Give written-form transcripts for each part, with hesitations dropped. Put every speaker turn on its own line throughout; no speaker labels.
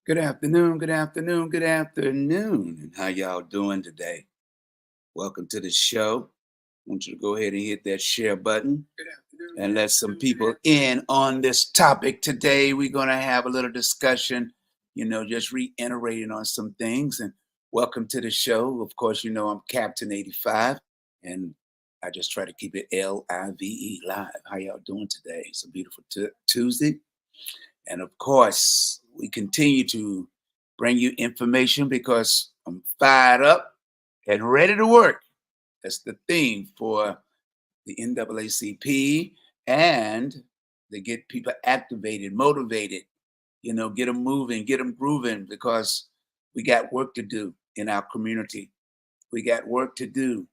Good afternoon, good afternoon, good afternoon. And how y'all doing today? Welcome to the show. I want you to go ahead and hit that share button and let some people in on this topic today. We're going to have a little discussion, just reiterating on some things. And welcome to the show. Of course, I'm Captain85, and I just try to keep it LIVE live. How y'all doing today? It's a beautiful Tuesday. And of course, we continue to bring you information because I'm fired up and ready to work. That's the theme for the NAACP, and to get people activated, motivated, get them moving, get them grooving, because we got work to do in our community. We got work to do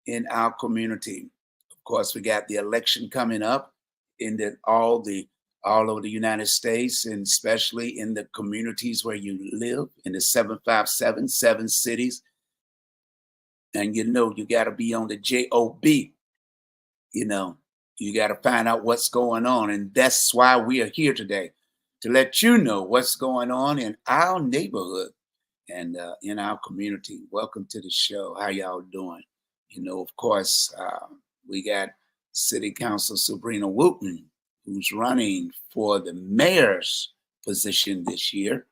in our community. Of course, we got the election coming up in all over the United States, and especially in the communities where you live, in the 757, 7 cities. And you got to be on the JOB. You got to find out what's going on. And that's why we are here today, to let you know what's going on in our neighborhood and in our community. Welcome to the show. How y'all doing? Of course, we got City Council Sabrina Wooten, who's running for the mayor's position this year.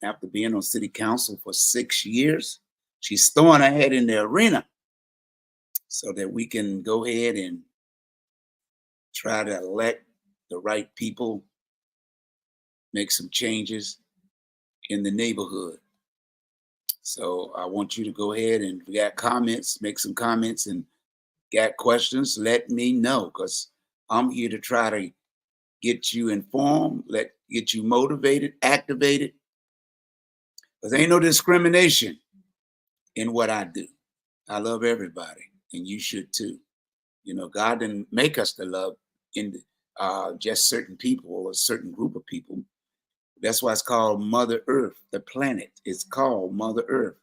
After being on City Council for 6 years, she's throwing her head in the arena so that we can go ahead and try to elect the right people, make some changes in the neighborhood. So I want you to go ahead, and if you got comments, make some comments, and got questions, let me know, because I'm here to try to get you informed, get you motivated, activated, because there ain't no discrimination in what I do. I love everybody, and you should too. God didn't make us to love in just certain people or a certain group of people. That's why it's called Mother Earth. The planet is called Mother Earth,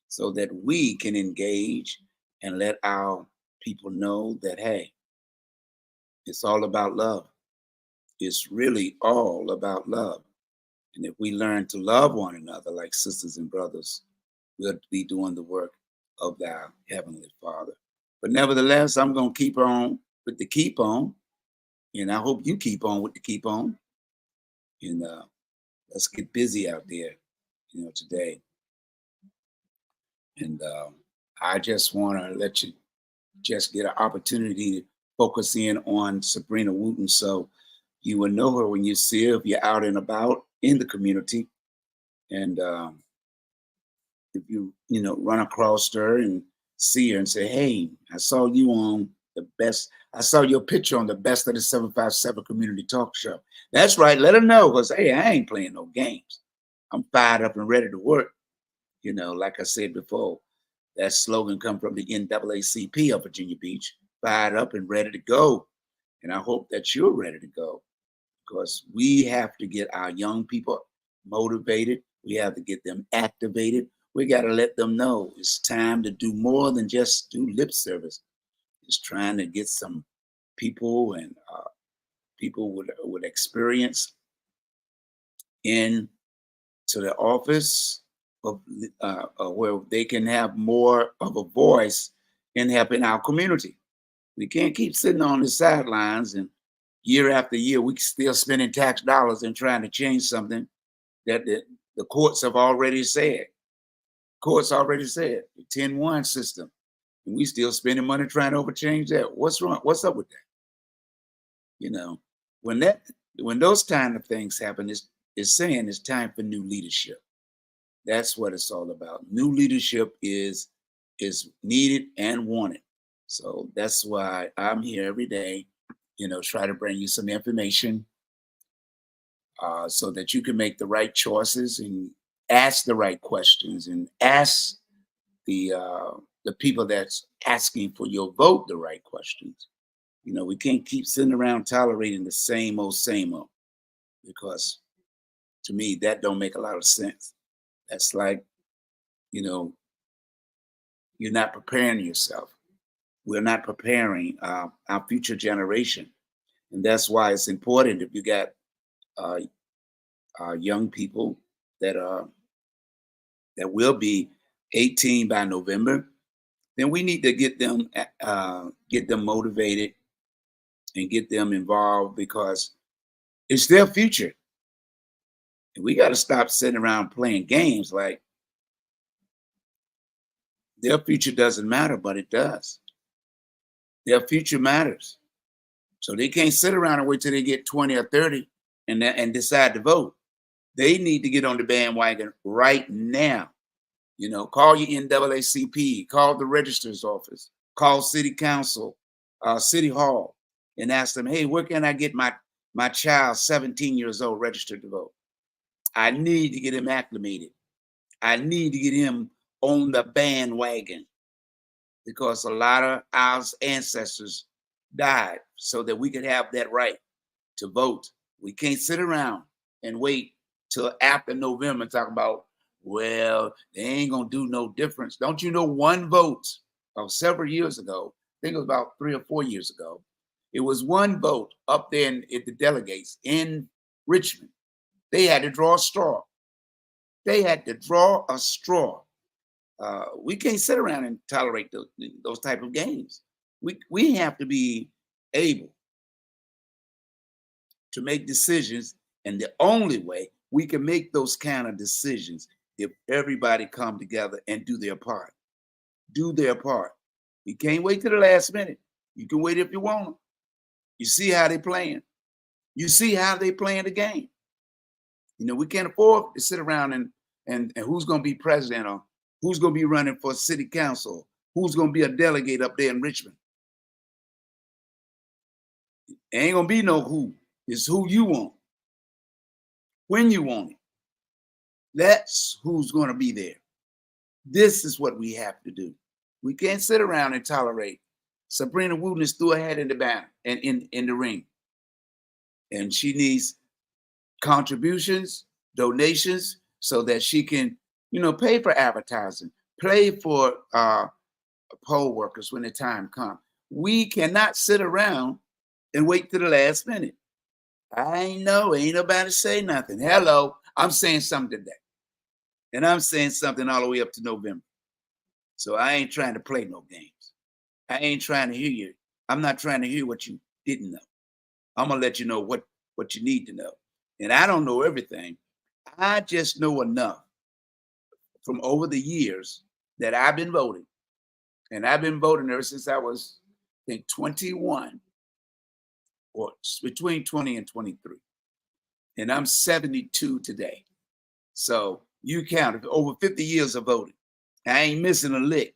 so that we can engage and let our people know that, hey, it's all about love. It's really all about love. And if we learn to love one another like sisters and brothers, we'll be doing the work of our Heavenly Father. But nevertheless, I'm going to keep on with the keep on. And I hope you keep on with the keep on. And let's get busy out there, today. And I just want to let you just get an opportunity to focus in on Sabrina Wooten, so you will know her when you see her, if you're out and about in the community. And if you run across her and see her and say, hey, I saw you on I saw your picture on the Best of the 757 Community Talk Show. That's right, let her know, because hey, I ain't playing no games. I'm fired up and ready to work. Like I said before, that slogan come from the NAACP of Virginia Beach, fired up and ready to go. And I hope that you're ready to go, because we have to get our young people motivated. We have to get them activated. We got to let them know it's time to do more than just do lip service. It's trying to get some people and people with experience into the office of where they can have more of a voice in helping our community. We can't keep sitting on the sidelines and year after year we still spending tax dollars and trying to change something that the courts have already said. Courts already said the 10-1 system, and we still spending money trying to overchange that. What's wrong? What's up with that? When those kind of things happen, it's saying it's time for new leadership. That's what it's all about. New leadership is needed and wanted. So that's why I'm here every day, try to bring you some information so that you can make the right choices and ask the right questions and ask the people that's asking for your vote the right questions. We can't keep sitting around tolerating the same old, because to me, that don't make a lot of sense. That's like, you're not preparing yourself. We're not preparing our future generation. And that's why it's important, if you got young people that that will be 18 by November, then we need to get them motivated and get them involved because it's their future. And we got to stop sitting around playing games like their future doesn't matter, but it does. Their future matters. So they can't sit around and wait till they get 20 or 30 and decide to vote. They need to get on the bandwagon right now. You know, call your NAACP, call the registrar's office, call city council, city hall, and ask them, hey, where can I get my child, 17 years old, registered to vote? I need to get him acclimated. I need to get him on the bandwagon because a lot of our ancestors died so that we could have that right to vote. We can't sit around and wait till after November and talk about, well, they ain't gonna do no difference. Don't you know one vote of several years ago, I think it was about 3 or 4 years ago, it was one vote up there at the delegates in Richmond. They had to draw a straw. They had to draw a straw. We can't sit around and tolerate those type of games. We have to be able to make decisions, and the only way we can make those kind of decisions if everybody come together and do their part. Do their part. We can't wait till the last minute. You can wait if you want to. You see how they playing. You see how they playing the game. You know, we can't afford to sit around and who's going to be president or who's going to be running for city council, who's going to be a delegate up there in Richmond. It ain't going to be no who. It's who you want, when you want it. That's who's going to be there. This is what we have to do. We can't sit around and tolerate. Sabrina Wooten threw her head in the band and in the ring. And she needs contributions, donations, so that she can, you know, pay for advertising, pay for poll workers when the time comes. We cannot sit around and wait to the last minute. I know, ain't nobody say nothing. Hello, I'm saying something today. And I'm saying something all the way up to November. So I ain't trying to play no games. I ain't trying to hear you. I'm not trying to hear what you didn't know. I'm going to let you know what you need to know. And I don't know everything. I just know enough from over the years that I've been voting. And I've been voting ever since I was, I think, 21 or between 20 and 23. And I'm 72 today. So you count over 50 years of voting. I ain't missing a lick.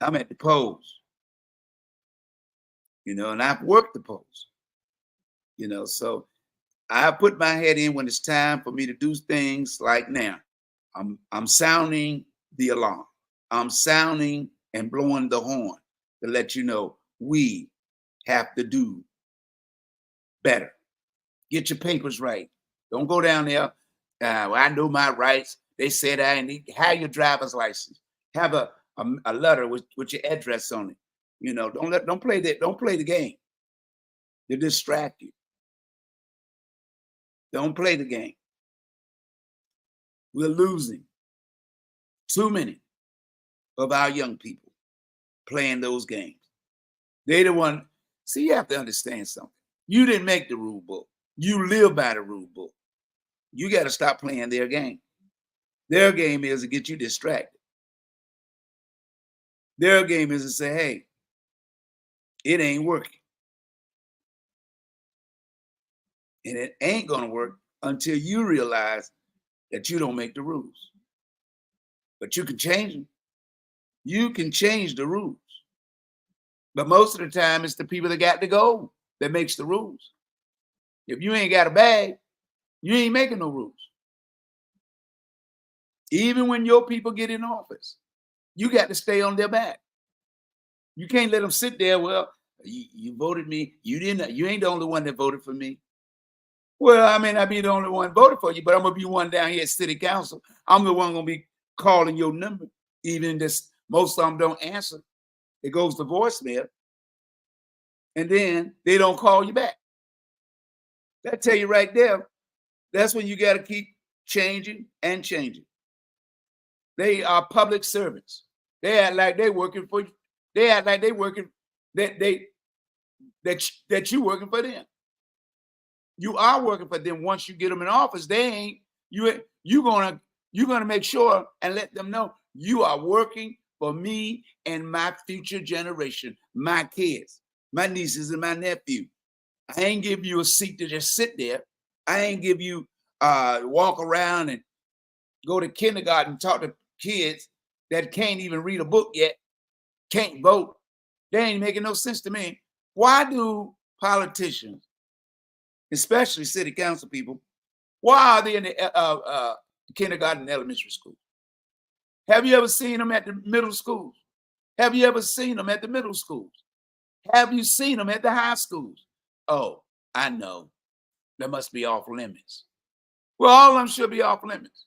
I'm at the polls, you know, and I've worked the polls, you know, so I put my head in when it's time for me to do things like now. I'm sounding the alarm. I'm sounding and blowing the horn to let you know we have to do better. Get your papers right. Don't go down there. Well, I know my rights. They said I need to have your driver's license. Have a letter with your address on it. You know, don't play the game to distract you. Don't play the game. We're losing too many of our young people playing those games. They the one. See, you have to understand something. You didn't make the rule book. You live by the rule book. You got to stop playing their game. Their game is to get you distracted. Their game is to say, hey, it ain't working. And it ain't going to work until you realize that you don't make the rules. But you can change them. You can change the rules. But most of the time, it's the people that got the gold that makes the rules. If you ain't got a bag, you ain't making no rules. Even when your people get in office, you got to stay on their back. You can't let them sit there. Well, you voted me. You didn't. You ain't the only one that voted for me. Well, I may not be the only one voted for you, but I'm gonna be one down here at City Council. I'm the one gonna be calling your number, even this. Most of them don't answer. It goes to voicemail, and then they don't call you back. That tell you right there. That's when you got to keep changing and changing. They are public servants. They act like they working for you. They act like they working that you working for them. You are working for them once you get them in office. They ain't you're gonna make sure and let them know you are working for me and my future generation, my kids, my nieces and my nephew. I ain't give you a seat to just sit there. I ain't give you walk around and go to kindergarten and talk to kids that can't even read a book yet, can't vote. They ain't making no sense to me. Why do politicians, especially city council people, why are they in the kindergarten and elementary school? Have you ever seen them at the middle schools? Have you ever seen them at the middle schools? Have you seen them at the high schools? Oh, I know. That must be off limits. Well, all of them should be off limits.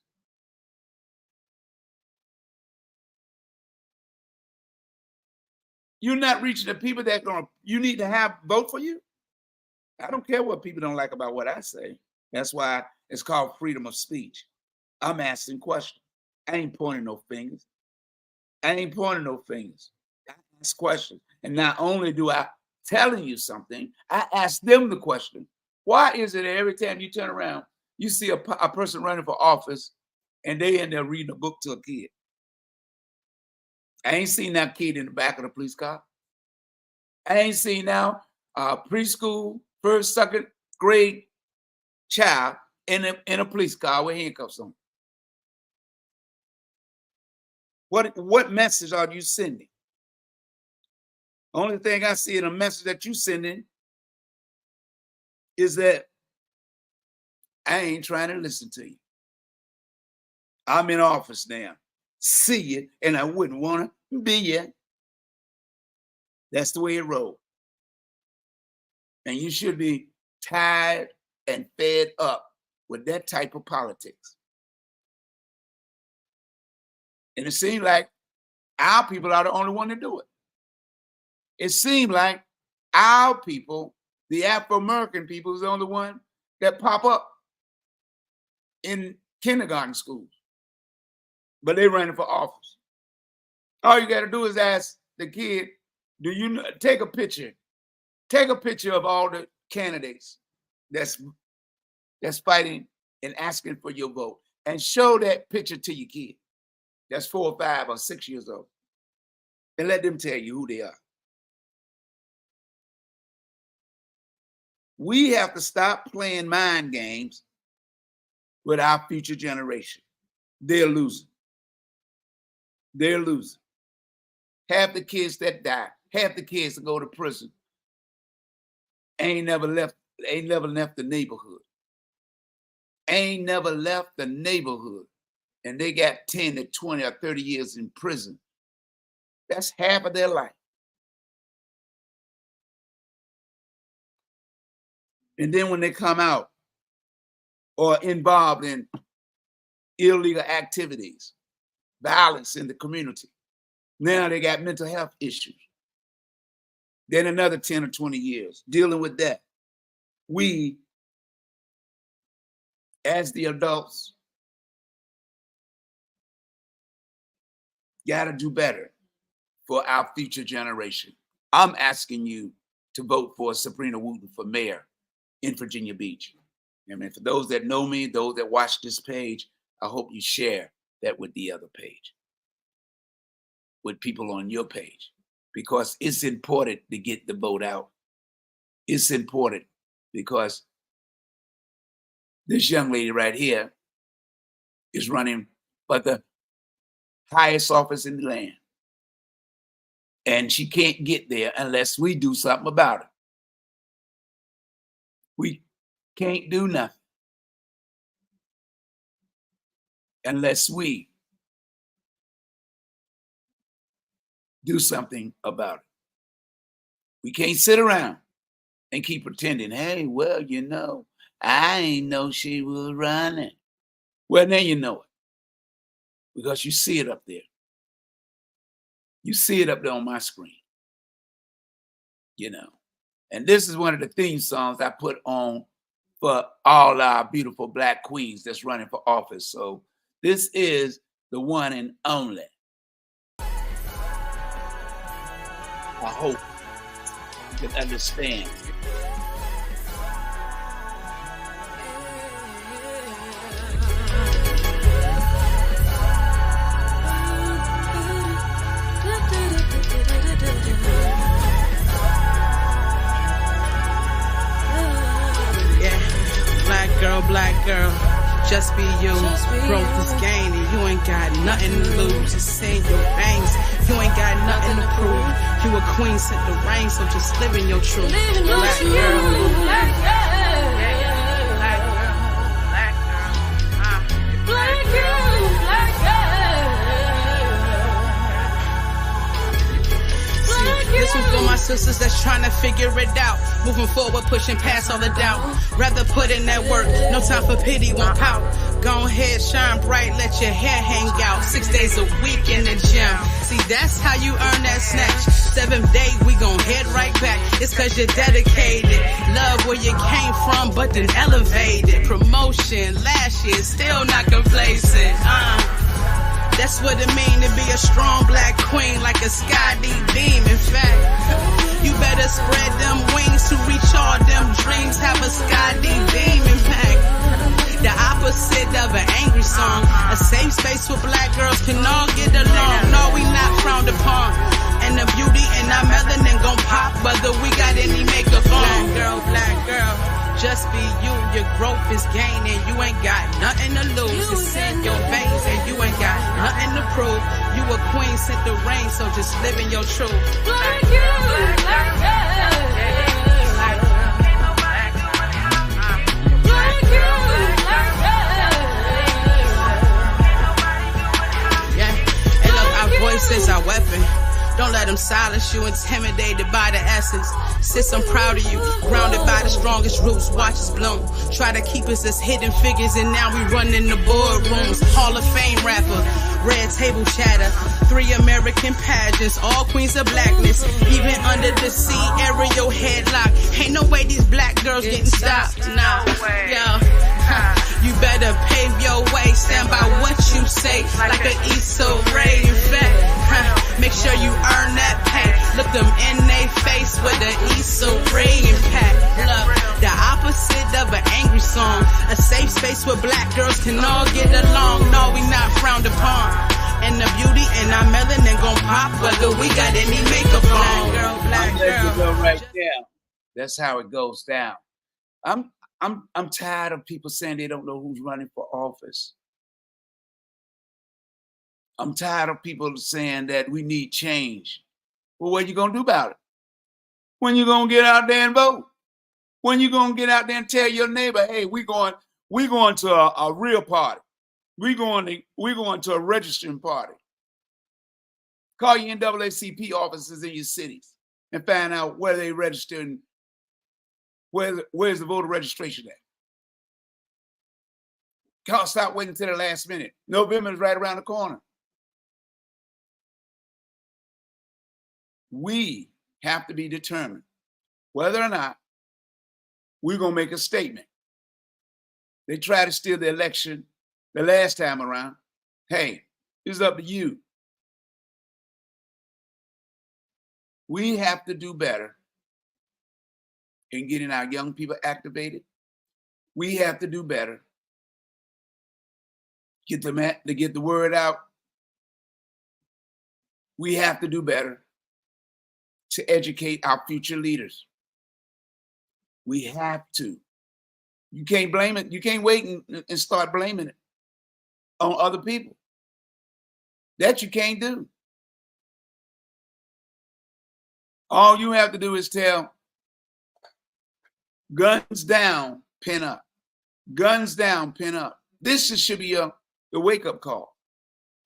You're not reaching the people that you need to have vote for you. I don't care what people don't like about what I say. That's why it's called freedom of speech. I'm asking questions. I ain't pointing no fingers. I ain't pointing no fingers. I ask questions. And not only do I telling you something, I ask them the question. Why is it that every time you turn around, you see a person running for office and they in there reading a book to a kid? I ain't seen that kid in the back of the police car. I ain't seen now preschool, first, second grade child in a police car with handcuffs on. What message are you sending? Only thing I see in a message that you sending is that I ain't trying to listen to you. I'm in office now. See you, and I wouldn't want to be you. That's the way it rolls. And you should be tired and fed up with that type of politics. And it seems like our people are the only one to do it. It seems like our people, the Afro-American people, is the only one that pop up in kindergarten schools. But they're running for office. All you got to do is ask the kid, do you know, take a picture? Take a picture of all the candidates that's fighting and asking for your vote, and show that picture to your kid that's 4 or 5 or 6 years old, and let them tell you who they are. We have to stop playing mind games with our future generation. They're losing. They're losing. Half the kids that die, half the kids that go to prison, ain't never left the neighborhood. Ain't never left the neighborhood. And they got 10 to 20 or 30 years in prison. That's half of their life. And then when they come out or involved in illegal activities, violence in the community, now they got mental health issues. Then another 10 or 20 years dealing with that. We, as the adults, got to do better for our future generation. I'm asking you to vote for Sabrina Wooten for mayor in Virginia Beach. I mean, for those that know me, those that watch this page, I hope you share that with the other page, with people on your page, because it's important to get the vote out. It's important because this young lady right here is running for the highest office in the land. And she can't get there unless we do something about it. We can't do nothing unless we do something about it. We can't sit around and keep pretending, hey, well, you know, I ain't know she was running. Well, now you know it, because you see it up there. You see it up there on my screen, you know. And this is one of the theme songs I put on for all our beautiful black queens that's running for office. So this is the one and only. I hope you can understand.
Black girl, just be you. Growth is gaining, you ain't got nothing to lose. It's in your veins, you ain't got nothing to prove. You a queen, sent the rain, so just live in your truth. Black girl, black girl, black girl, black girl, black girl. This was for my sisters that's trying to figure it out. Moving forward, pushing past all the doubt. Rather put in that work, no time for pity, won't pout. Go ahead, shine bright, let your hair hang out. 6 days a week in the gym. See, that's how you earn that snatch. 7th day, we gon' head right back. It's cause you're dedicated. Love where you came from, but then elevated. Promotion, last year, still not complacent. That's what it mean to be a strong black queen, like a sky deep beam. In fact, you better spread them wings to reach all them dreams. Have a sky deep beam impact. The opposite of an angry song. A safe space where black girls can all get along. No, we not frowned upon. And the beauty in our melanin gon' pop, whether we got any makeup on. Black girl, just be you. Your growth is gaining. You ain't got nothing to lose. It's in your veins and you ain't got nothing to prove. You a queen, sent the rain, so just live in your truth. Black girl, black girl. Voice is our weapon. Don't let them silence you, intimidated by the essence. Sis, I'm proud of you, grounded by the strongest roots, watch us bloom. Try to keep us as hidden figures, and now we run in the boardrooms. Hall of Fame rapper, red table chatter, 3 American pageants, all queens of blackness. Even under the sea, aerial headlock. Ain't no way these black girls getting stopped. Nah, yo. You better pave your way, stand by what you say, like an Issa Rae. In fact, make sure you earn that pay. Look them in they face with the Issa Rae impact. Look, the opposite of an angry song. A safe space where black girls can all get along. No, we not frowned upon. And the beauty in our melanin gon' pop, whether we got any makeup on. Black girl.
Right there. That's how it goes down. I'm tired of people saying they don't know who's running for office. I'm tired of people saying that we need change. Well, what are you going to do about it? When you going to get out there and vote? When you going to get out there and tell your neighbor, hey, we going to a real party. We're going to a registering party. Call your NAACP offices in your cities and find out where they register and where's the voter registration at? Can't stop waiting until the last minute. November is right around the corner. We have to be determined whether or not we're going to make a statement. They tried to steal the election the last time around. Hey, it's up to you. We have to do better in getting our young people activated. We have to do better. Get the word out. We have to do better to educate our future leaders. We have to. You can't blame it. You can't wait and start blaming it on other people. That you can't do. All you have to do is tell guns down, pin up. Guns down, pin up. This should be the wake-up call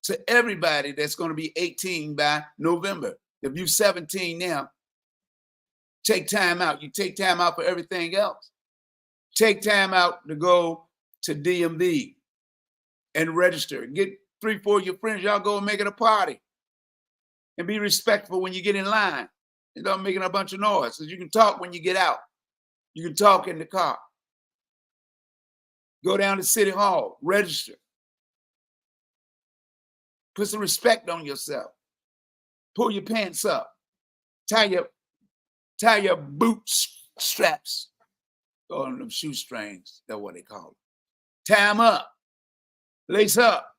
to everybody that's going to be 18 by November. If you're 17 now, take time out. You take time out for everything else. Take time out to go to DMV and register. Get 3-4 of your friends. Y'all go and make it a party. And be respectful when you get in line. And don't making a bunch of noise. So you can talk when you get out. You can talk in the car. Go down to City Hall, register. Put some respect on yourself. Pull your pants up. Tie your boot straps on them shoestrings. That's what they call it. Tie them up. Lace up.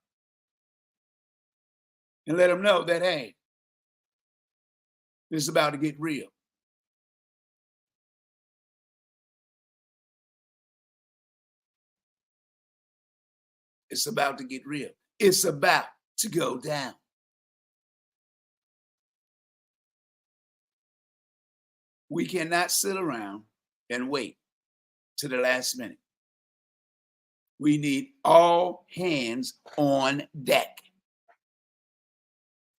And let them know that, hey, this is about to get real. It's about to get real. It's about to go down. We cannot sit around and wait to the last minute. We need all hands on deck.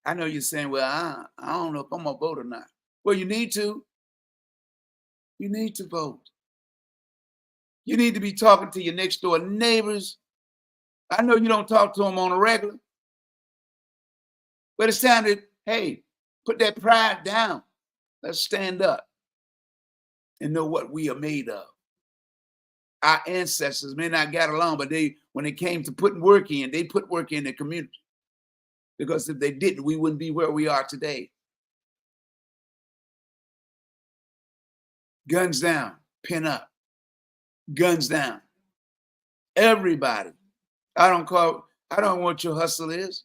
I know you're saying, well, I don't know if I'm going to vote or not. Well, you need to. You need to vote. You need to be talking to your next door neighbors. I know you don't talk to them on a regular, but it's time to, hey, put that pride down. Let's stand up and know what we are made of. Our ancestors may not get along, but when it came to putting work in, they put work in the community. Because if they didn't, we wouldn't be where we are today. Guns down, pin up. Guns down. Everybody. I don't know what your hustle is.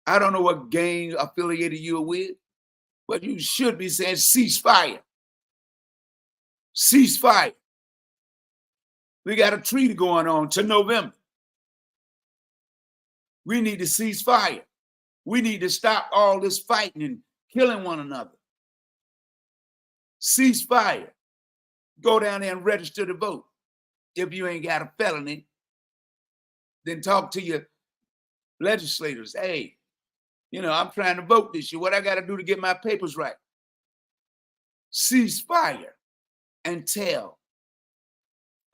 I don't know what gang affiliated you're with, but you should be saying ceasefire. Ceasefire. We got a treaty going on to November. We need to cease fire. We need to stop all this fighting and killing one another. Cease fire. Go down there and register to vote. If you ain't got a felony, then talk to your legislators. Hey, I'm trying to vote this year. What I got to do to get my papers right? Cease fire and tell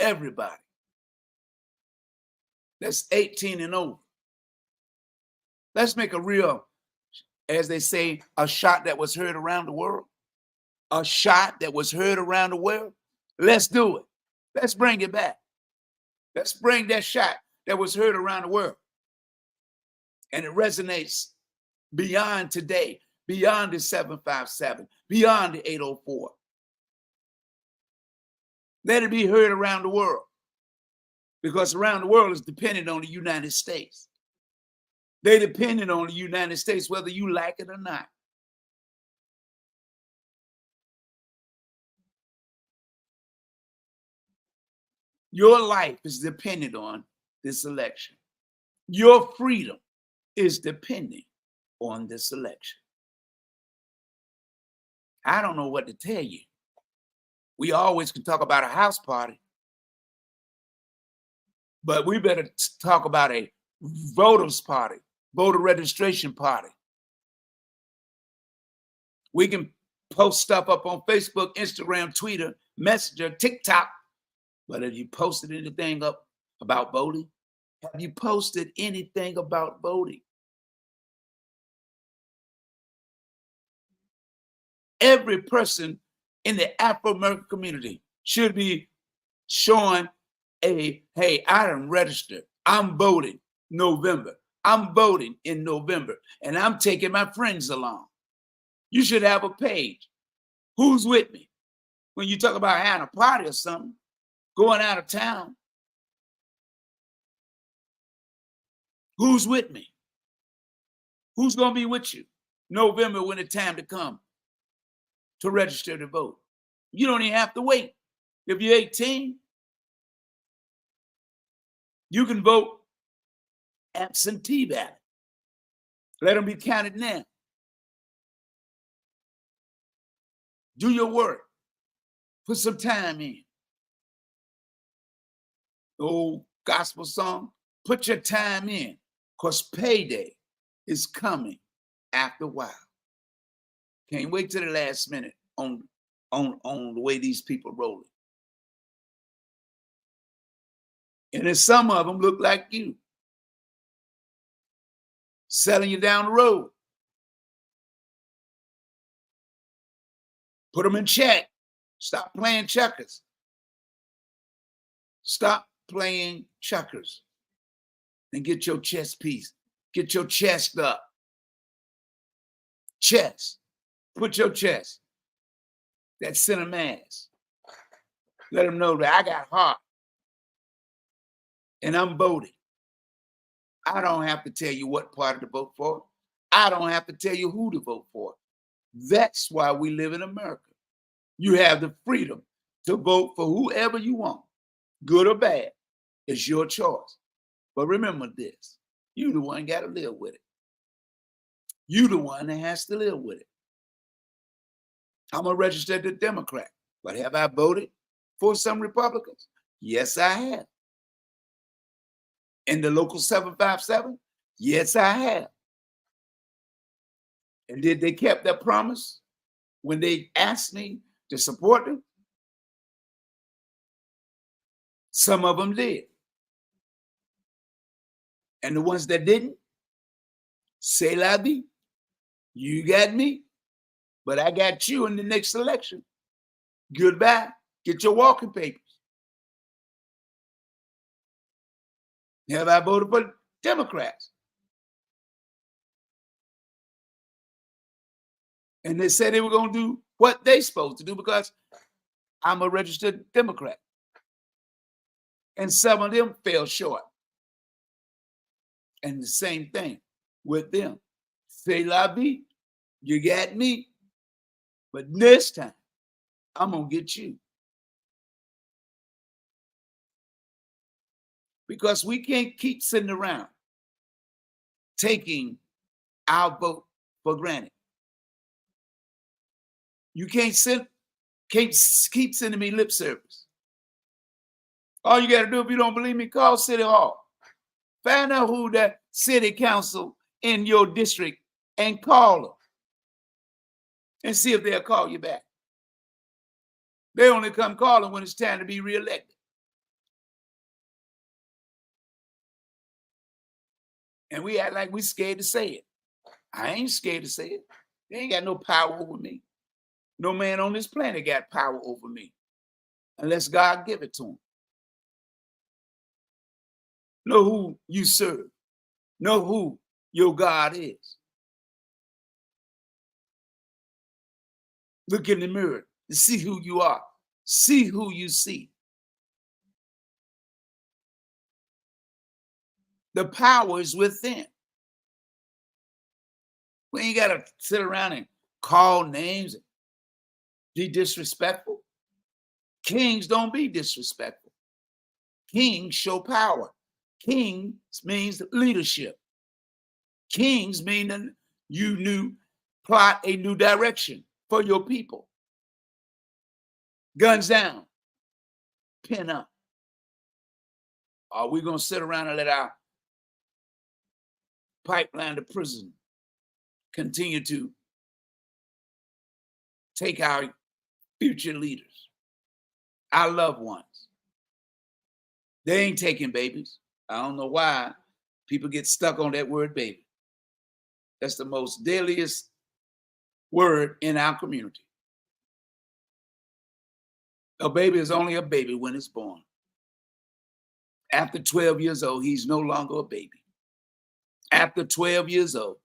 everybody that's 18 and over. Let's make a real, as they say, a shot that was heard around the world. A shot that was heard around the world. Let's do it. Let's bring it back. Let's bring that shot that was heard around the world. And it resonates beyond today, beyond the 757, beyond the 804. Let it be heard around the world. Because around the world is dependent on the United States. They dependent on the United States, whether you like it or not. Your life is dependent on this election. Your freedom is depending on this election. I don't know what to tell you. We always can talk about a house party, but we better talk about a voters party, voter registration party. We can post stuff up on Facebook, Instagram, Twitter, Messenger, TikTok, but have you posted anything up about voting? Have you posted anything about voting? Every person in the Afro-American community should be showing hey, I am registered. I'm voting November. I'm voting in November, and I'm taking my friends along. You should have a page. Who's with me? When you talk about having a party or something, going out of town, who's with me? Who's going to be with you November when it's time to come to register to vote? You don't even have to wait. If you're 18, you can vote absentee ballot. Let them be counted now. Do your work. Put some time in. The old gospel song, put your time in, because payday is coming after a while. Can't wait till the last minute on the way these people rolling. And then some of them look like you, selling you down the road. Put them in check. Stop playing checkers. Stop playing checkers and get your chess piece. Get your chest up. Chest. Put your chest. That center mass. Let them know that I got heart. And I'm voting. I don't have to tell you what party to vote for. I don't have to tell you who to vote for. That's why we live in America. You have the freedom to vote for whoever you want, good or bad. It's your choice. But remember this, you the one got to live with it. You the one that has to live with it. I'm a registered Democrat, but have I voted for some Republicans? Yes, I have. In the local 757? Yes, I have. And did they keep their promise when they asked me to support them? Some of them did. And the ones that didn't, c'est la vie. You got me, but I got you in the next election. Goodbye. Get your walking papers. Have I voted for Democrats? And they said they were going to do what they supposed to do because I'm a registered Democrat. And some of them fell short. And the same thing with them. C'est la vie. You got me. But this time, I'm going to get you. Because we can't keep sitting around taking our vote for granted. You can't keep sending me lip service. All you got to do, if you don't believe me, call City Hall. Find out who the city council in your district and call them. And see if they'll call you back. They only come calling when it's time to be reelected. And we act like we scared to say it. I ain't scared to say it. They ain't got no power over me. No man on this planet got power over me unless God give it to him. Know who you serve. Know who your God is. Look in the mirror to see who you are. See who you see. The power is within. We ain't got to sit around and call names and be disrespectful. Kings don't be disrespectful. Kings show power. Kings means leadership. Kings mean that you plot a new direction for your people. Guns down. Pin up. Are we going to sit around and let our pipeline to prison continue to take our future leaders, our loved ones? They ain't taking babies. I don't know why people get stuck on that word baby. That's the most deadliest word in our community. A baby is only a baby when it's born. After 12 years old, he's no longer a baby. After 12 years old,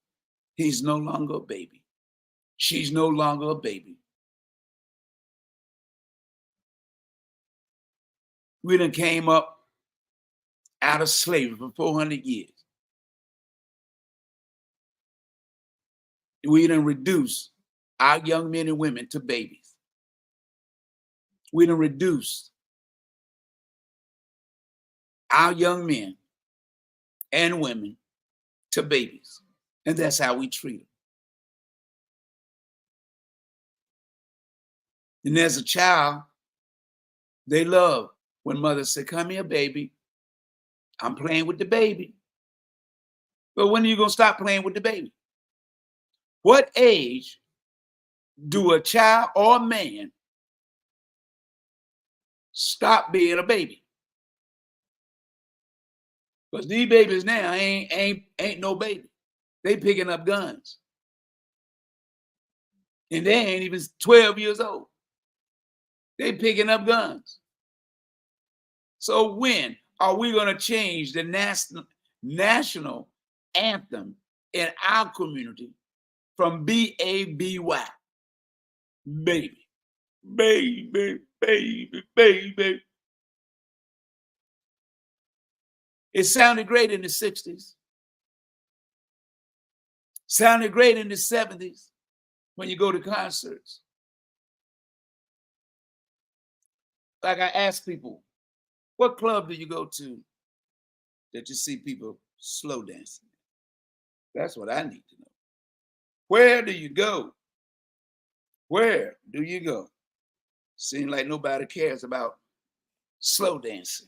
he's no longer a baby. She's no longer a baby. We done came up out of slavery for 400 years. We done reduced our young men and women to babies. We done reduced our young men and women to babies. And that's how we treat them. And as a child, they love when mothers say, "Come here, baby. I'm playing with the baby." But when are you going to stop playing with the baby? What age do a child or a man stop being a baby? Because these babies now ain't no baby. They picking up guns. And they ain't even 12 years old. They picking up guns. So when are we going to change the national anthem in our community from B-A-B-Y, baby, baby, baby, baby. It sounded great in the 60s. Sounded great in the 70s when you go to concerts. Like I ask people, what club do you go to that you see people slow dancing? That's what I need to know. Where do you go? Where do you go? Seems like nobody cares about slow dancing.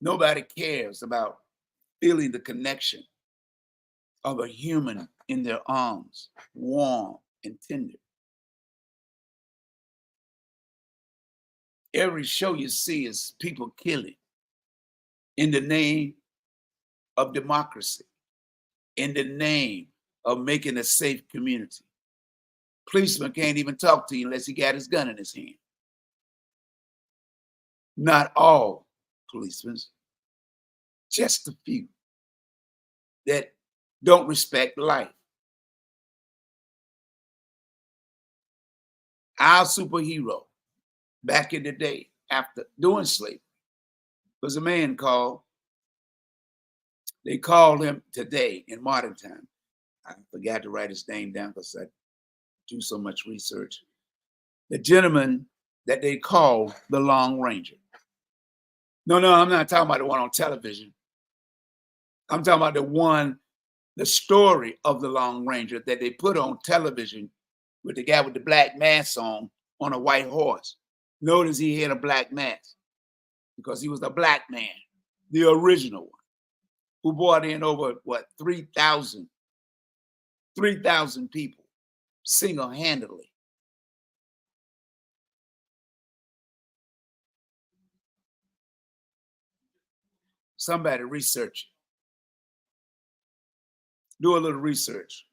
Nobody cares about feeling the connection of a human in their arms, warm and tender. Every show you see is people killing in the name of democracy, in the name of making a safe community. Policeman can't even talk to you unless he got his gun in his hand. Not all policemen, just a few that don't respect life. Our superhero back in the day after doing slavery was a man called, they called him today in modern time. I forgot to write his name down because I do so much research. The gentleman that they called the Long Ranger. No, I'm not talking about the one on television. I'm talking about the story of the Long Ranger that they put on television with the guy with the black mask on a white horse. Notice he had a black mask because he was a black man, the original one, who brought in over, 3,000 people single-handedly. Somebody research. Do a little research,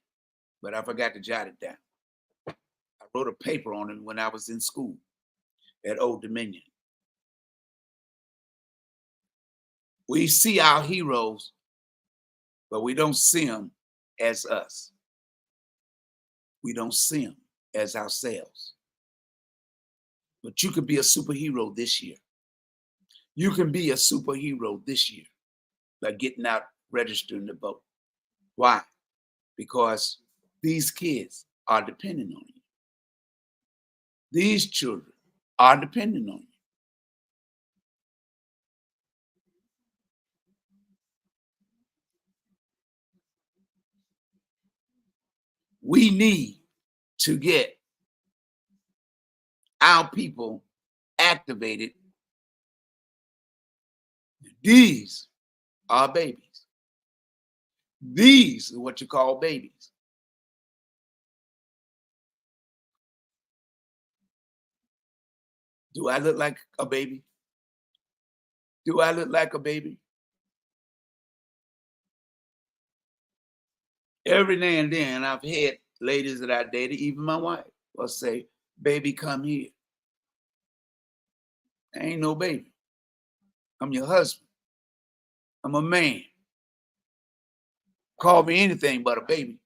but I forgot to jot it down. I wrote a paper on it when I was in school at Old Dominion. We see our heroes, but we don't see them as us. We don't see them as ourselves. But you could be a superhero this year. You can be a superhero this year by getting out, registering to vote. Why? Because these kids are depending on you. These children are depending on you. We need to get our people activated. These are babies. These are what you call babies. Do I look like a baby? Do I look like a baby? Every now and then I've had ladies that I dated, even my wife, will say, baby, come here. I ain't no baby. I'm your husband. I'm a man. Call me anything but a baby.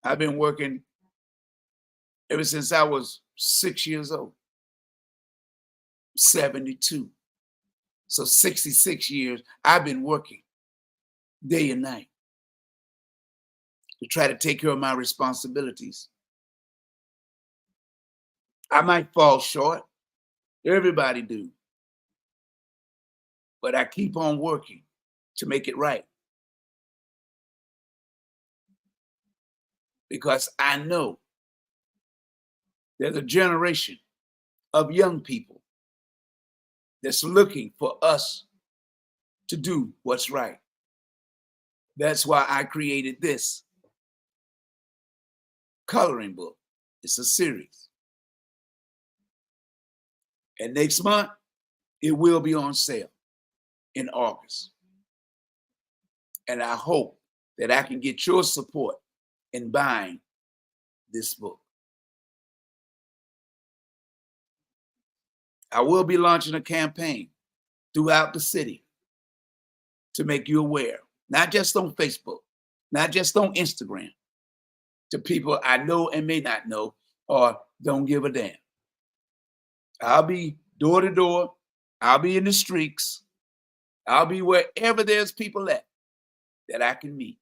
I've been working ever since I was 6 years old. 72. So 66 years I've been working day and night to try to take care of my responsibilities. I might fall short. Everybody do. But I keep on working to make it right. Because I know there's a generation of young people that's looking for us to do what's right. That's why I created this coloring book. It's a series. And next month, it will be on sale in August. And I hope that I can get your support in buying this book. I will be launching a campaign throughout the city to make you aware, not just on Facebook, not just on Instagram, to people I know and may not know or don't give a damn. I'll be door to door. I'll be in the streets. I'll be wherever there's people at that I can meet.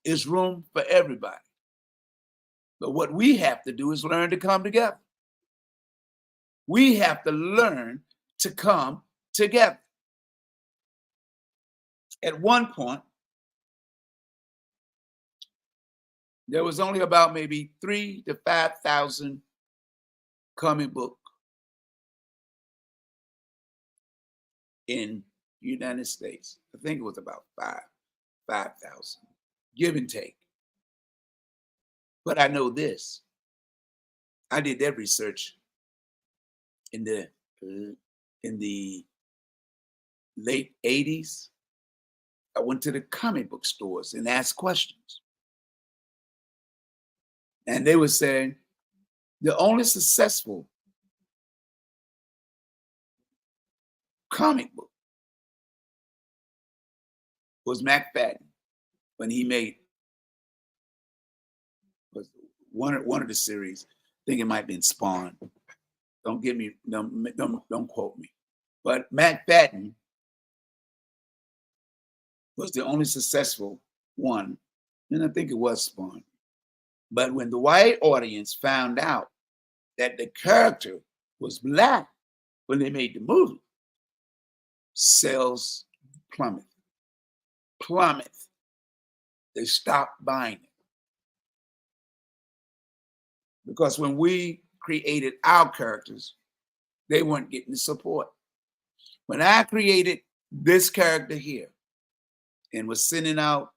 There's room for everybody. But what we have to do is learn to come together. We have to learn to come together. At one point, there was only about maybe 3,000 to 5,000 comic book in the United States. I think it was about 5,000, give and take. But I know this. I did that research in the late 80s. I went to the comic book stores and asked questions. And they were saying the only successful comic book was McFadden when he made one of the series. I think it might have been Spawn. Don't get me, don't quote me. But McFadden was the only successful one, and I think it was Spawn. But when the white audience found out that the character was Black when they made the movie, sales plummet. They stopped buying it. Because when we created our characters, they weren't getting the support. When I created this character here and was sending out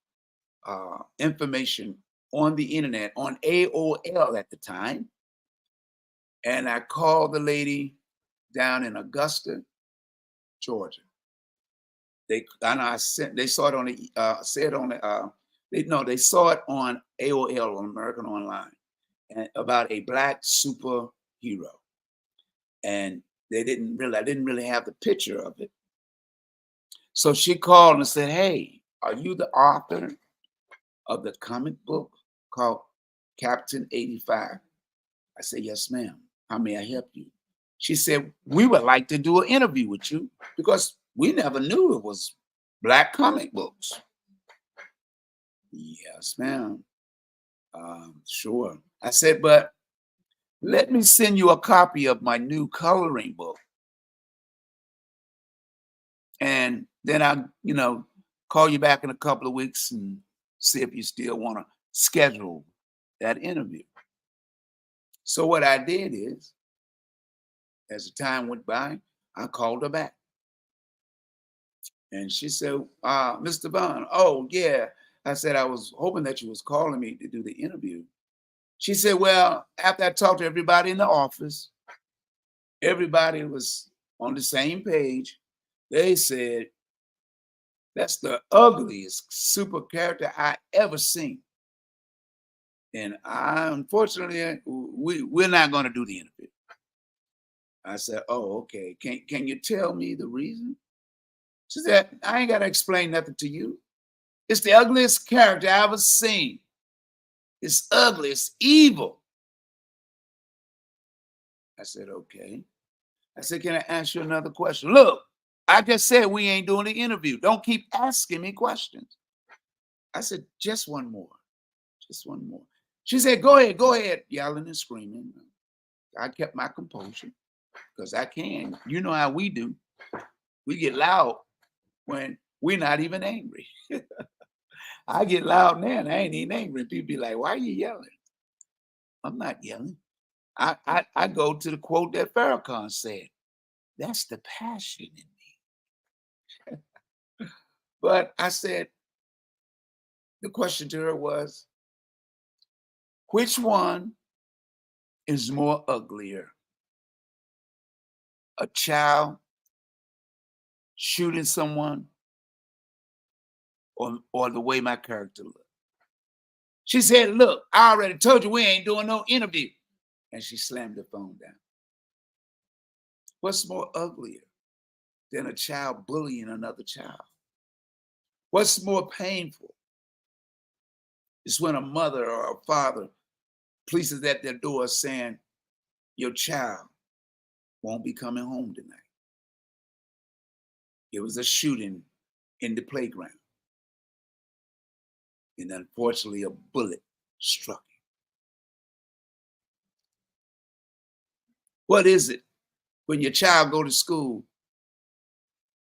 information on the internet, on AOL at the time, and I called the lady down in Augusta, Georgia. They saw it on they saw it on AOL, on American Online, and about a Black superhero. And I didn't really have the picture of it. So she called and said, "Hey, are you the author of the comic book called Captain85?" I said, "Yes, ma'am. How may I help you?" She said, "We would like to do an interview with you because we never knew it was Black comic books." "Yes, ma'am. Sure." I said, "But let me send you a copy of my new coloring book. And then I'll, call you back in a couple of weeks and see if you still want to schedule that interview." So what I did is, as the time went by, I called her back. And she said, "Mr. Vaughn, oh, yeah." I said, "I was hoping that you was calling me to do the interview." She said, "Well, after I talked to everybody in the office, everybody was on the same page. They said, that's the ugliest super character I ever seen. And unfortunately, we're not going to do the interview." I said, "Oh, okay. Can you tell me the reason?" She said, "I ain't got to explain nothing to you. It's the ugliest character I ever seen. It's ugly. It's evil." I said, "Okay." I said, "Can I ask you another question?" "Look, I just said we ain't doing the interview. Don't keep asking me questions." I said, "Just one more. Just one more." She said, go ahead," yelling and screaming. I kept my composure because I can. You know how we do. We get loud when we're not even angry. I get loud now and I ain't even angry. People be like, "Why are you yelling?" I'm not yelling. I go to the quote that Farrakhan said. That's the passion in me. But I said, the question to her was, which one is more uglier? A child shooting someone or the way my character looked? She said, look, I already told you we ain't doing no interview. And she slammed the phone down. What's more uglier than a child bullying another child? What's more painful is when a mother or a father places at their door saying, your child won't be coming home tonight. It was a shooting in the playground. And unfortunately, a bullet struck him. What is it when your child go to school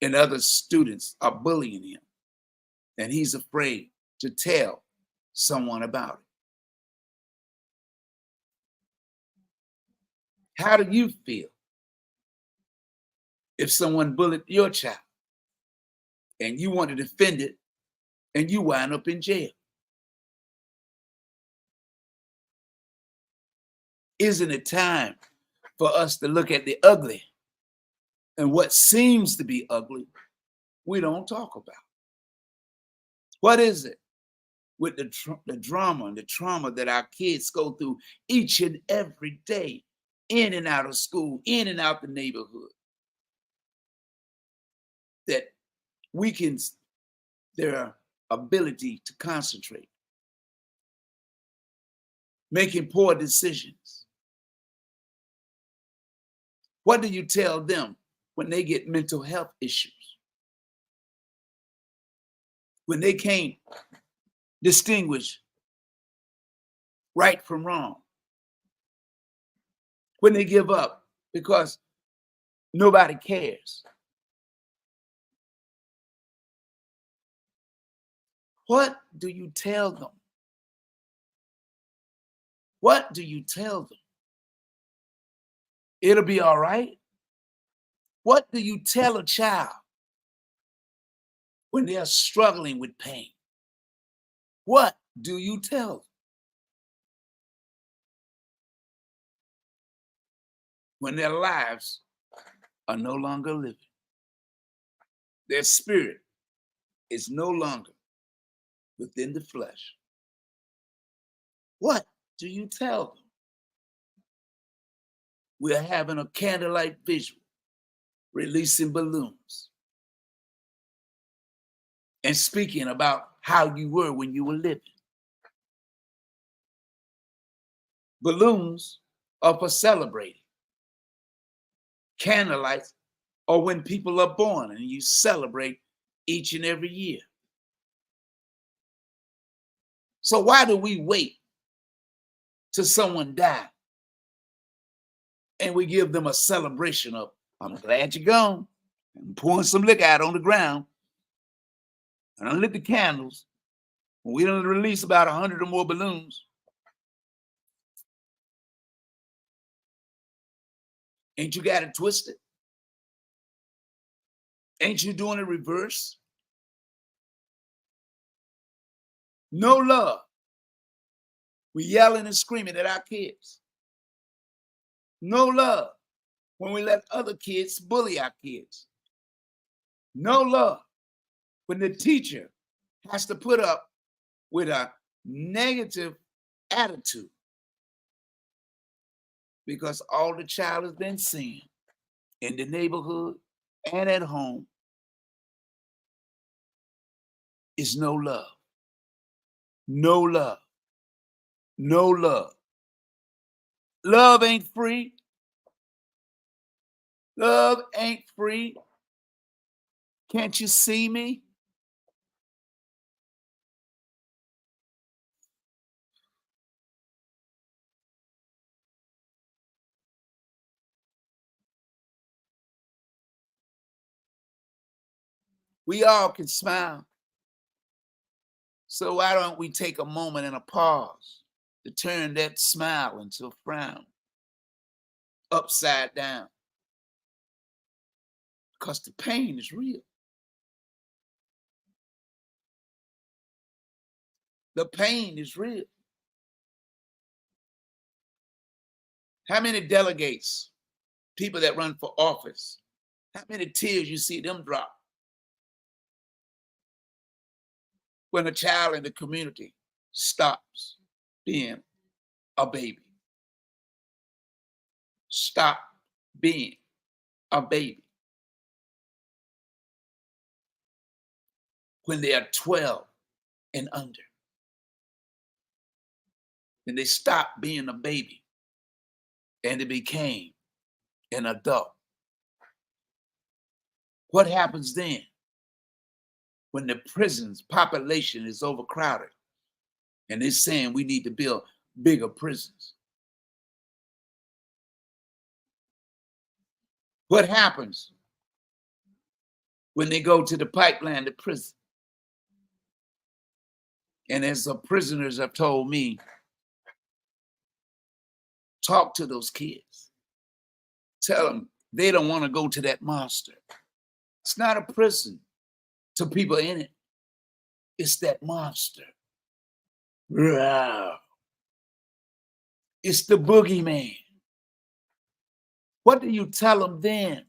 and other students are bullying him and he's afraid to tell someone about it? How do you feel if someone bullied your child and you want to defend it and you wind up in jail? Isn't it time for us to look at the ugly, and what seems to be ugly, we don't talk about? What is it with the drama and the trauma that our kids go through each and every day, in and out of school, in and out the neighborhood, that weakens their ability to concentrate, making poor decisions? What do you tell them when they get mental health issues? When they can't distinguish right from wrong? When they give up because nobody cares? What do you tell them? What do you tell them? It'll be all right. What do you tell a child when they're struggling with pain? What do you tell them? When their lives are no longer living, their spirit is no longer within the flesh. What do you tell them? We're having a candlelight visual, releasing balloons, and speaking about how you were when you were living. Balloons are for celebrating. Candlelights are when people are born and you celebrate each and every year. So why do we wait till someone dies and we give them a celebration of, I'm glad you're gone, I'm pouring some liquor out on the ground, and I lit the candles, and we done release about 100 or more balloons? Ain't you got it twisted? Ain't you doing it reverse? No love. We yelling and screaming at our kids. No love when we let other kids bully our kids. No love when the teacher has to put up with a negative attitude because all the child has been seeing in the neighborhood and at home is no love. No love. No love. Love ain't free. Love ain't free. Can't you see me? We all can smile. So why don't we take a moment and a pause to turn that smile into a frown, upside down? Because the pain is real. The pain is real. How many delegates, people that run for office, how many tears you see them drop when a child in the community stops being a baby. Stop being a baby when they are 12 and under. And they stopped being a baby and they became an adult. What happens then when the prison's population is overcrowded and they're saying we need to build bigger prisons? What happens when they go to the pipeline to prison? And as the prisoners have told me, talk to those kids. Tell them they don't want to go to that monster. It's not a prison to people in it. It's that monster. It's the boogeyman. What do you tell them then?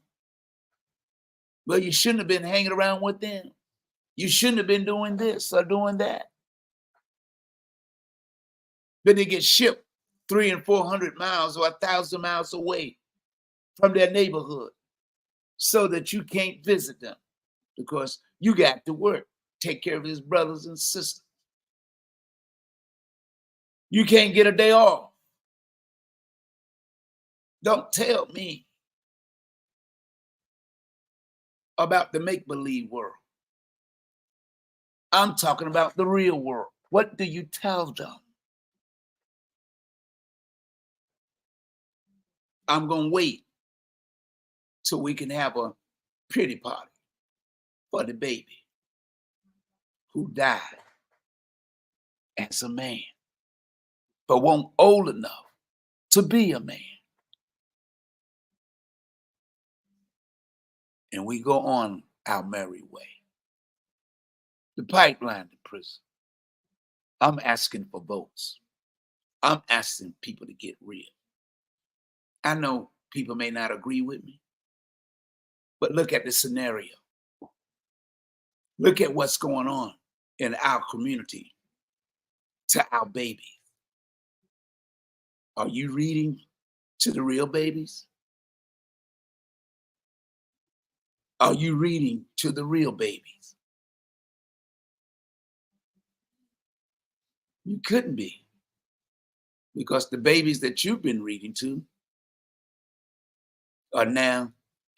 Well, you shouldn't have been hanging around with them. You shouldn't have been doing this or doing that. Then they get shipped 300 and 400 miles or 1,000 miles away from their neighborhood so that you can't visit them because you got to work, take care of his brothers and sisters. You can't get a day off. Don't tell me about the make-believe world. I'm talking about the real world. What do you tell them? I'm going to wait till we can have a pity party for the baby who died as a man, but wasn't old enough to be a man. And we go on our merry way. The pipeline to prison. I'm asking for votes. I'm asking people to get real. I know people may not agree with me, but look at the scenario. Look at what's going on in our community to our babies. Are you reading to the real babies? Are you reading to the real babies? You couldn't be, because the babies that you've been reading to are now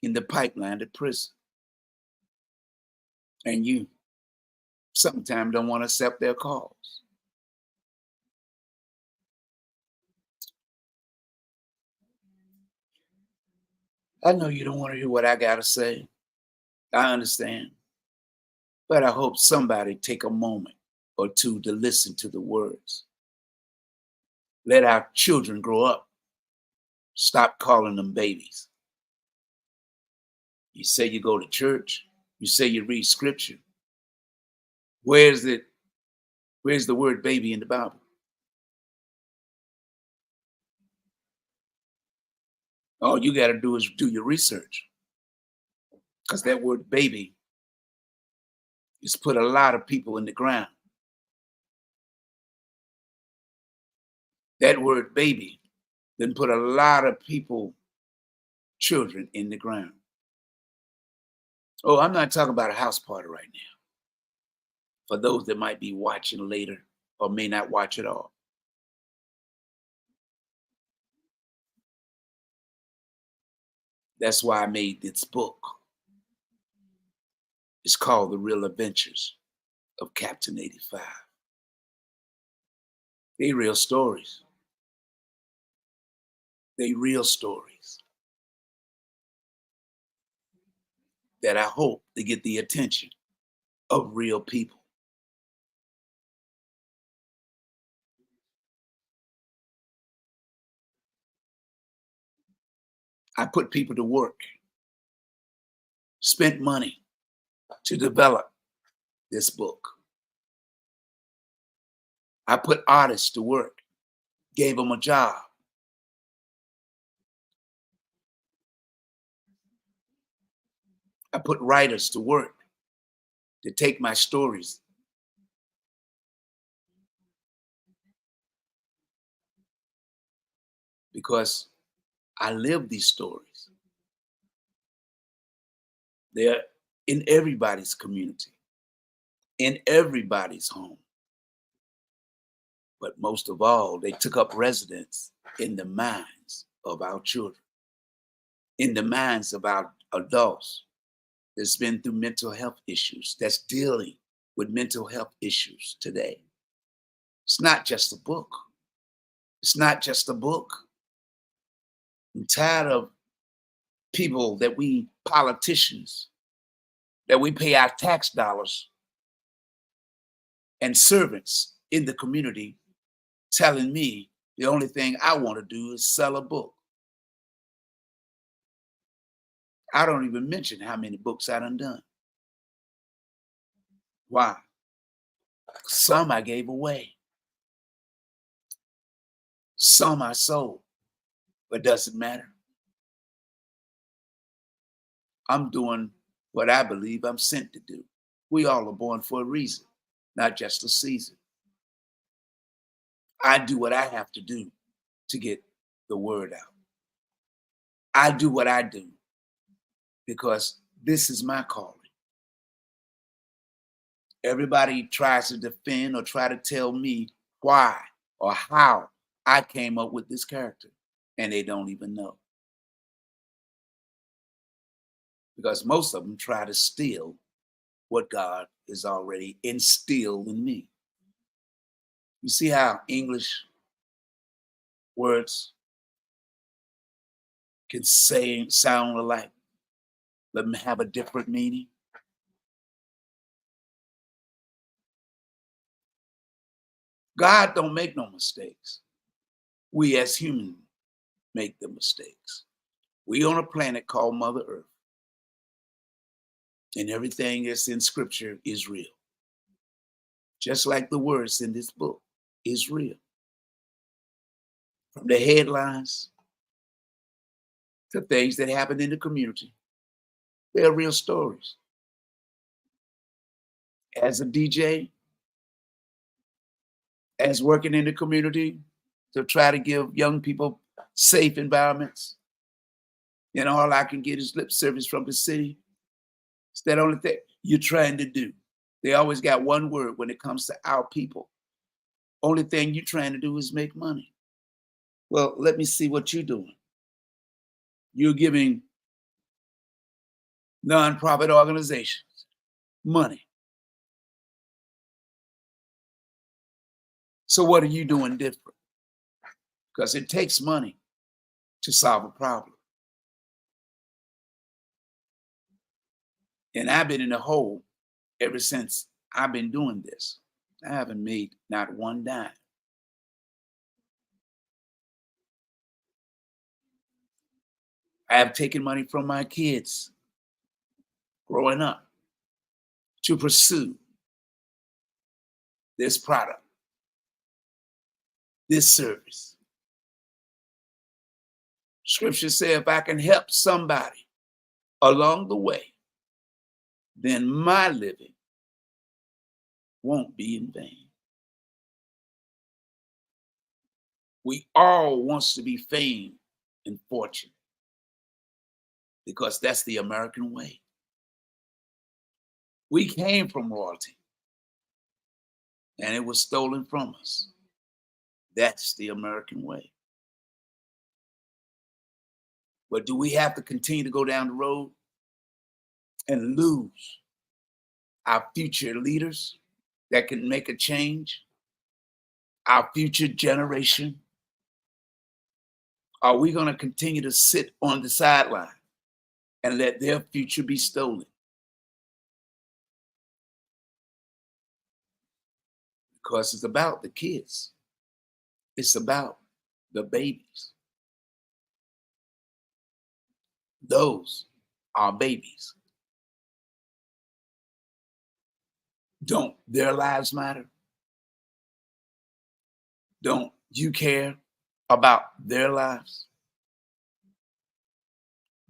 in the pipeline to prison. And you sometimes don't want to accept their calls. I know you don't want to hear what I got to say. I understand. But I hope somebody take a moment or two to listen to the words. Let our children grow up. Stop calling them babies. You say you go to church. You say you read scripture. Where's the word baby in the Bible? All you got to do is do your research, because that word baby has put a lot of people in the ground. That word baby then put a lot of people, children, in the ground. Oh, I'm not talking about a house party right now. For those that might be watching later or may not watch at all. That's why I made this book. It's called The Real Adventures of Captain85. They real stories. They real stories that I hope to get the attention of real people. I put people to work, spent money to develop this book. I put artists to work, gave them a job. I put writers to work to take my stories because I live these stories. They're in everybody's community, in everybody's home. But most of all, they took up residence in the minds of our children, in the minds of our adults that's been through mental health issues, that's dealing with mental health issues today. It's not just a book. It's not just a book. I'm tired of people that we, politicians, that we pay our tax dollars, and servants in the community telling me the only thing I want to do is sell a book. I don't even mention how many books I done. Why? Some I gave away. Some I sold, but doesn't matter. I'm doing what I believe I'm sent to do. We all are born for a reason, not just a season. I do what I have to do to get the word out. I do what I do because this is my calling. Everybody tries to defend or try to tell me why or how I came up with this character, and they don't even know. Because most of them try to steal what God has already instilled in me. You see how English words can sound alike, let them have a different meaning? God don't make no mistakes. We as humans make the mistakes. We on a planet called Mother Earth. And everything that's in scripture is real. Just like the words in this book is real. From the headlines to things that happen in the community, they're real stories. As a DJ, as working in the community to try to give young people safe environments, and all I can get is lip service from the city. It's that only thing you're trying to do. They always got one word when it comes to our people. Only thing you're trying to do is make money. Well, let me see what you're doing. You're giving nonprofit organizations money. So what are you doing different? Because it takes money to solve a problem. And I've been in the hole ever since I've been doing this. I haven't made not one dime. I have taken money from my kids growing up to pursue this product, this service. Scripture says if I can help somebody along the way, then my living won't be in vain. We all wants to be fame and fortune because that's the American way. We came from royalty and it was stolen from us. That's the American way. But do we have to continue to go down the road and lose our future leaders that can make a change? Our future generation? Are we going to continue to sit on the sideline and let their future be stolen? Because it's about the kids. It's about the babies. Those are babies. Don't their lives matter? Don't you care about their lives?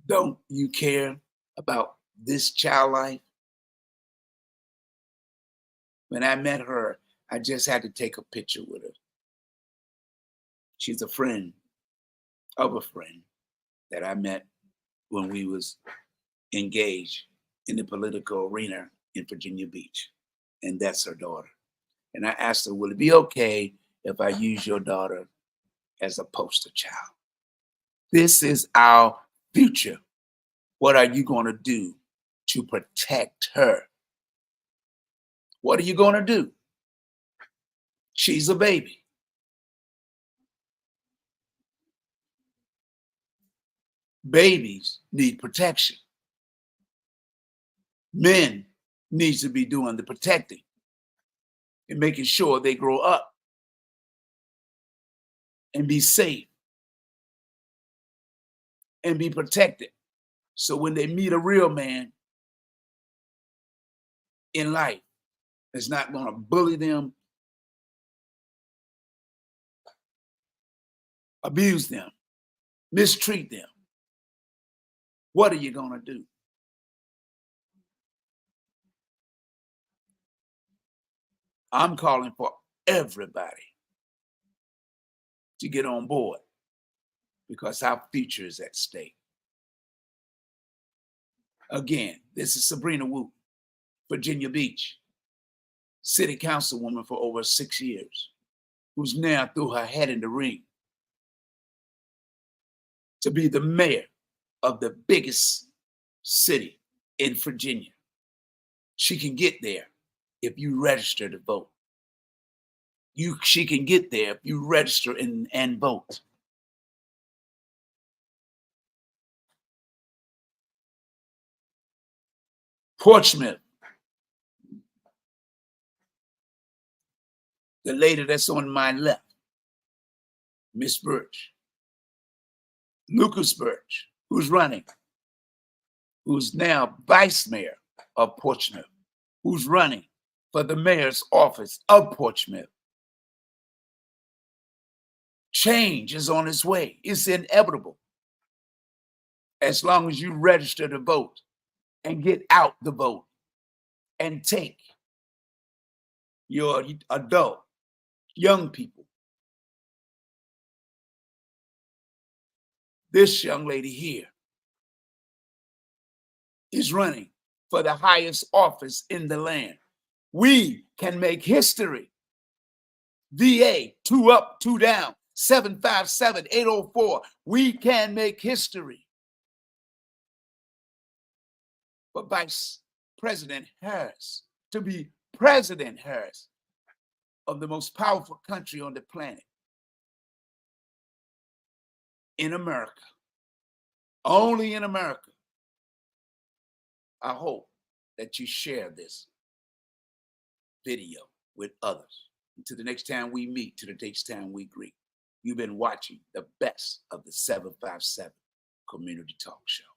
Don't you care about this child life? When I met her, I just had to take a picture with her. She's a friend of a friend that I met when we was engaged in the political arena in Virginia Beach. And that's her daughter. And I asked her, will it be okay if I use your daughter as a poster child? This is our future. What are you going to do to protect her? What are you going to do? She's a baby. Babies need protection. Men needs to be doing the protecting and making sure they grow up and be safe and be protected. So when they meet a real man in life, it's not going to bully them, abuse them, mistreat them. What are you going to do? I'm calling for everybody to get on board because our future is at stake. Again, this is Sabrina Wooten, Virginia Beach, city councilwoman for over 6 years, who's now threw her head in the ring to be the mayor of the biggest city in Virginia. She can get there if you register to vote. She can get there if you register and vote. Portsmouth, the lady that's on my left, Miss Birch. Lucas Birch, who's running, who's now vice mayor of Portsmouth, who's running for the mayor's office of Portsmouth. Change is on its way. It's inevitable. As long as you register to vote and get out the vote and take your adult, young people. This young lady here is running for the highest office in the land. We can make history. VA, 2 up, 2 down, 757-804. We can make history. But Vice President Harris, to be President Harris of the most powerful country on the planet, in America, only in America, I hope that you share this video with others. Until the next time we meet, to the next time we greet, you've been watching the best of the 757 Community Talk Show.